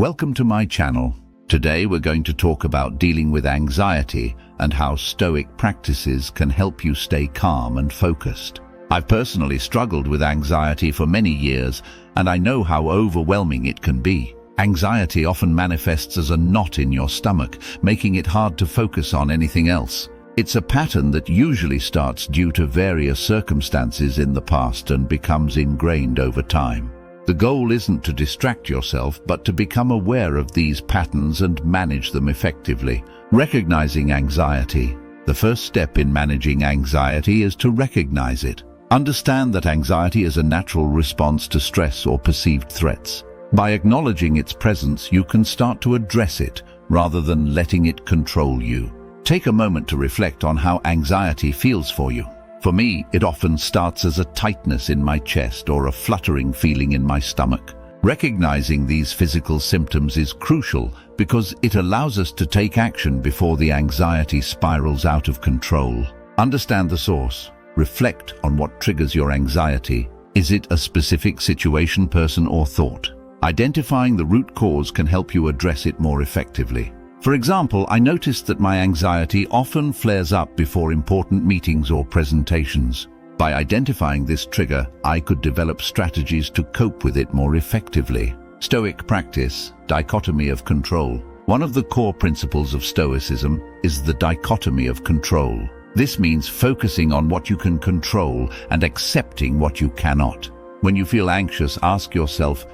Welcome to my channel. Today we're going to talk about dealing with anxiety and how Stoic practices can help you stay calm and focused. I've personally struggled with anxiety for many years, and I know how overwhelming it can be. Anxiety often manifests as a knot in your stomach, making it hard to focus on anything else. It's a pattern that usually starts due to various circumstances in the past and becomes ingrained over time. The goal isn't to distract yourself, but to become aware of these patterns and manage them effectively. Recognizing anxiety. The first step in managing anxiety is to recognize it. Understand that anxiety is a natural response to stress or perceived threats. By acknowledging its presence, you can start to address it, rather than letting it control you. Take a moment to reflect on how anxiety feels for you. For me, it often starts as a tightness in my chest or a fluttering feeling in my stomach. Recognizing these physical symptoms is crucial because it allows us to take action before the anxiety spirals out of control. Understand the source. Reflect on what triggers your anxiety. Is it a specific situation, person, or thought? Identifying the root cause can help you address it more effectively. For example, I noticed that my anxiety often flares up before important meetings or presentations. By identifying this trigger, I could develop strategies to cope with it more effectively. Stoic practice, dichotomy of control. One of the core principles of Stoicism is the dichotomy of control. This means focusing on what you can control and accepting what you cannot. When you feel anxious, ask yourself,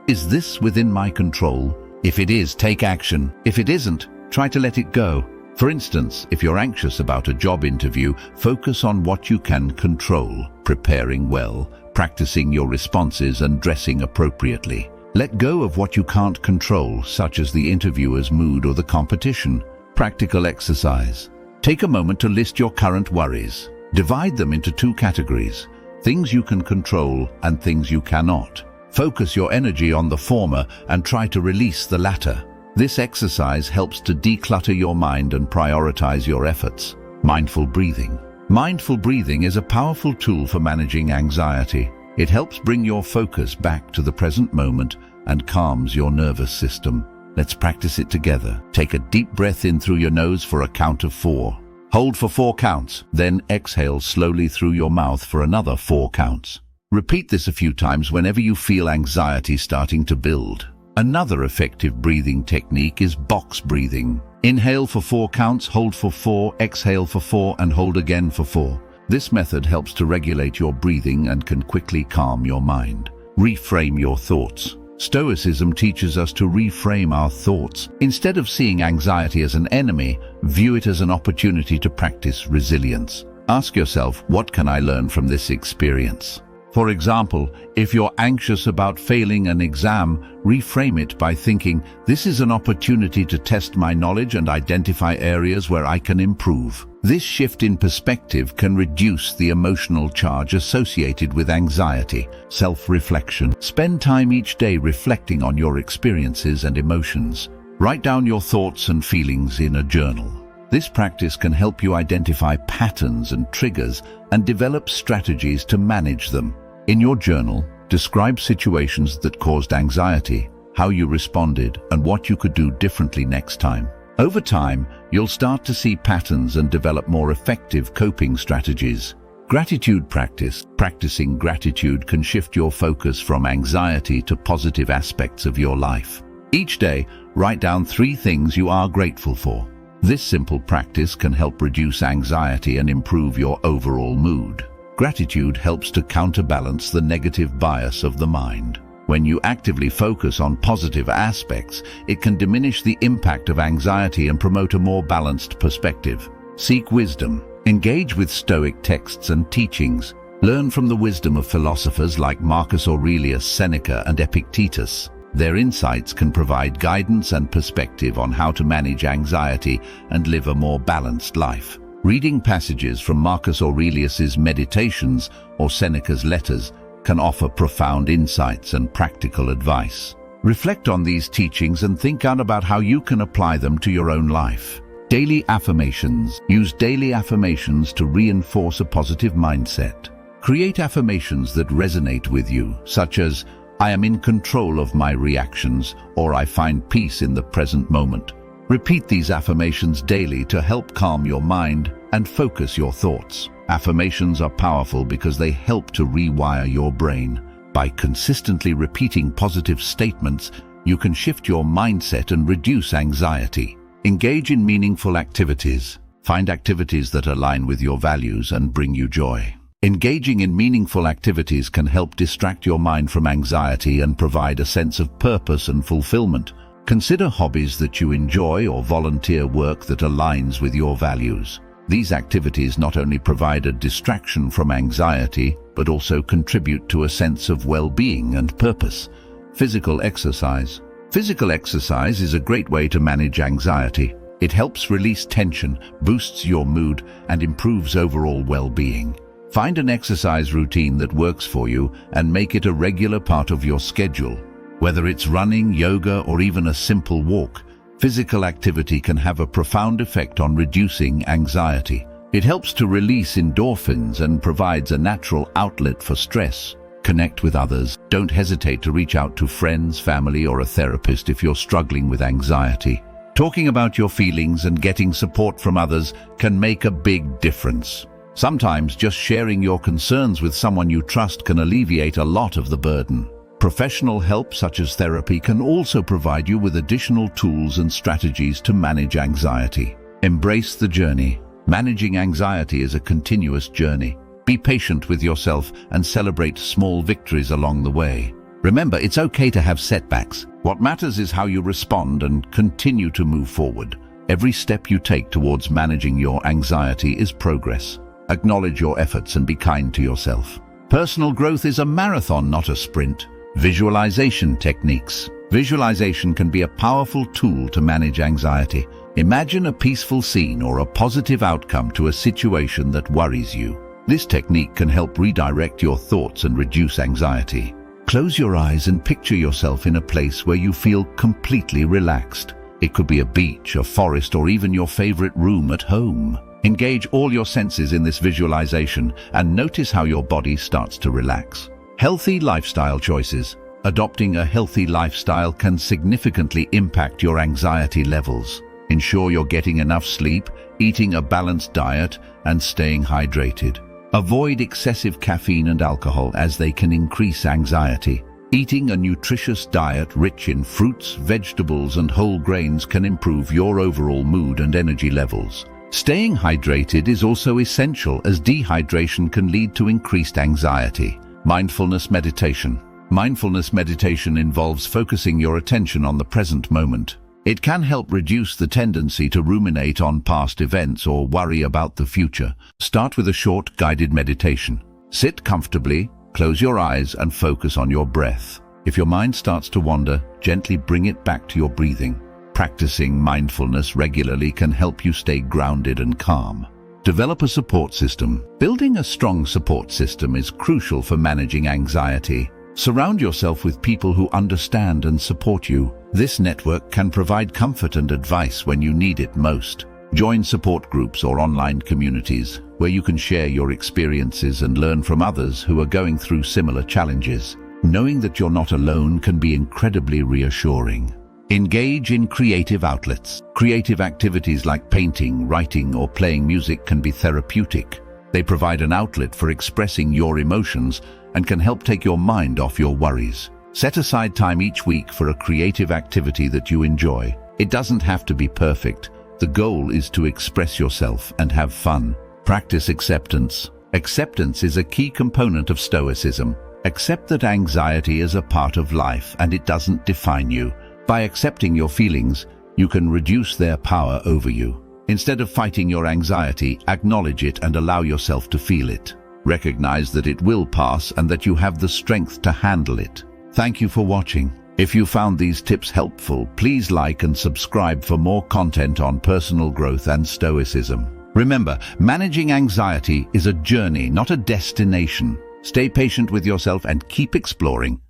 is this within my control? If it is, take action. If it isn't, try to let it go. For instance, if you're anxious about a job interview, focus on what you can control, preparing well, practicing your responses, and dressing appropriately. Let go of what you can't control, such as the interviewer's mood or the competition. Practical exercise. Take a moment to list your current worries. Divide them into two categories: things you can control and things you cannot. Focus your energy on the former and try to release the latter. This exercise helps to declutter your mind and prioritize your efforts. Mindful breathing. Mindful breathing is a powerful tool for managing anxiety. It helps bring your focus back to the present moment and calms your nervous system. Let's practice it together. Take a deep breath in through your nose for a count of 4. Hold for 4 counts, then exhale slowly through your mouth for another 4 counts. Repeat this a few times whenever you feel anxiety starting to build. Another effective breathing technique is box breathing. Inhale for 4 counts, hold for 4, exhale for 4, and hold again for 4. This method helps to regulate your breathing and can quickly calm your mind. Reframe your thoughts. Stoicism teaches us to reframe our thoughts. Instead of seeing anxiety as an enemy, view it as an opportunity to practice resilience. Ask yourself, what can I learn from this experience? For example, if you're anxious about failing an exam, reframe it by thinking, this is an opportunity to test my knowledge and identify areas where I can improve. This shift in perspective can reduce the emotional charge associated with anxiety. Self-reflection. Spend time each day reflecting on your experiences and emotions. Write down your thoughts and feelings in a journal. This practice can help you identify patterns and triggers and develop strategies to manage them. In your journal, describe situations that caused anxiety, how you responded, and what you could do differently next time. Over time, you'll start to see patterns and develop more effective coping strategies. Gratitude practice. Practicing gratitude can shift your focus from anxiety to positive aspects of your life. Each day, write down 3 things you are grateful for. This simple practice can help reduce anxiety and improve your overall mood. Gratitude helps to counterbalance the negative bias of the mind. When you actively focus on positive aspects, it can diminish the impact of anxiety and promote a more balanced perspective. Seek wisdom. Engage with Stoic texts and teachings. Learn from the wisdom of philosophers like Marcus Aurelius, Seneca, and Epictetus. Their insights can provide guidance and perspective on how to manage anxiety and live a more balanced life. Reading passages from Marcus Aurelius's Meditations or Seneca's letters can offer profound insights and practical advice. Reflect on these teachings and think out about how you can apply them to your own life. Daily affirmations. Use daily affirmations to reinforce a positive mindset. Create affirmations that resonate with you, such as, I am in control of my reactions, or I find peace in the present moment. Repeat these affirmations daily to help calm your mind and focus your thoughts. Affirmations are powerful because they help to rewire your brain. By consistently repeating positive statements, you can shift your mindset and reduce anxiety. Engage in meaningful activities. Find activities that align with your values and bring you joy. Engaging in meaningful activities can help distract your mind from anxiety and provide a sense of purpose and fulfillment. Consider hobbies that you enjoy or volunteer work that aligns with your values. These activities not only provide a distraction from anxiety, but also contribute to a sense of well-being and purpose. Physical exercise. Physical exercise is a great way to manage anxiety. It helps release tension, boosts your mood, and improves overall well-being. Find an exercise routine that works for you and make it a regular part of your schedule. Whether it's running, yoga, or even a simple walk, physical activity can have a profound effect on reducing anxiety. It helps to release endorphins and provides a natural outlet for stress. Connect with others. Don't hesitate to reach out to friends, family, or a therapist if you're struggling with anxiety. Talking about your feelings and getting support from others can make a big difference. Sometimes just sharing your concerns with someone you trust can alleviate a lot of the burden. Professional help such as therapy can also provide you with additional tools and strategies to manage anxiety. Embrace the journey. Managing anxiety is a continuous journey. Be patient with yourself and celebrate small victories along the way. Remember, it's okay to have setbacks. What matters is how you respond and continue to move forward. Every step you take towards managing your anxiety is progress. Acknowledge your efforts and be kind to yourself. Personal growth is a marathon, not a sprint. Visualization techniques. Visualization can be a powerful tool to manage anxiety. Imagine a peaceful scene or a positive outcome to a situation that worries you. This technique can help redirect your thoughts and reduce anxiety. Close your eyes and picture yourself in a place where you feel completely relaxed. It could be a beach, a forest, or even your favorite room at home. Engage all your senses in this visualization and notice how your body starts to relax. Healthy lifestyle choices. Adopting a healthy lifestyle can significantly impact your anxiety levels. Ensure you're getting enough sleep, eating a balanced diet, and staying hydrated. Avoid excessive caffeine and alcohol as they can increase anxiety. Eating a nutritious diet rich in fruits, vegetables, and whole grains can improve your overall mood and energy levels. Staying hydrated is also essential as dehydration can lead to increased anxiety. Mindfulness meditation. Mindfulness meditation involves focusing your attention on the present moment. It can help reduce the tendency to ruminate on past events or worry about the future. Start with a short guided meditation. Sit comfortably, close your eyes, and focus on your breath. If your mind starts to wander, gently bring it back to your breathing. Practicing mindfulness regularly can help you stay grounded and calm. Develop a support system. Building a strong support system is crucial for managing anxiety. Surround yourself with people who understand and support you. This network can provide comfort and advice when you need it most. Join support groups or online communities where you can share your experiences and learn from others who are going through similar challenges. Knowing that you're not alone can be incredibly reassuring. Engage in creative outlets. Creative activities like painting, writing, or playing music can be therapeutic. They provide an outlet for expressing your emotions and can help take your mind off your worries. Set aside time each week for a creative activity that you enjoy. It doesn't have to be perfect. The goal is to express yourself and have fun. Practice acceptance. Acceptance is a key component of Stoicism. Accept that anxiety is a part of life and it doesn't define you. By accepting your feelings, you can reduce their power over you. Instead of fighting your anxiety, acknowledge it and allow yourself to feel it. Recognize that it will pass and that you have the strength to handle it. Thank you for watching. If you found these tips helpful, please like and subscribe for more content on personal growth and Stoicism. Remember, managing anxiety is a journey, not a destination. Stay patient with yourself and keep exploring.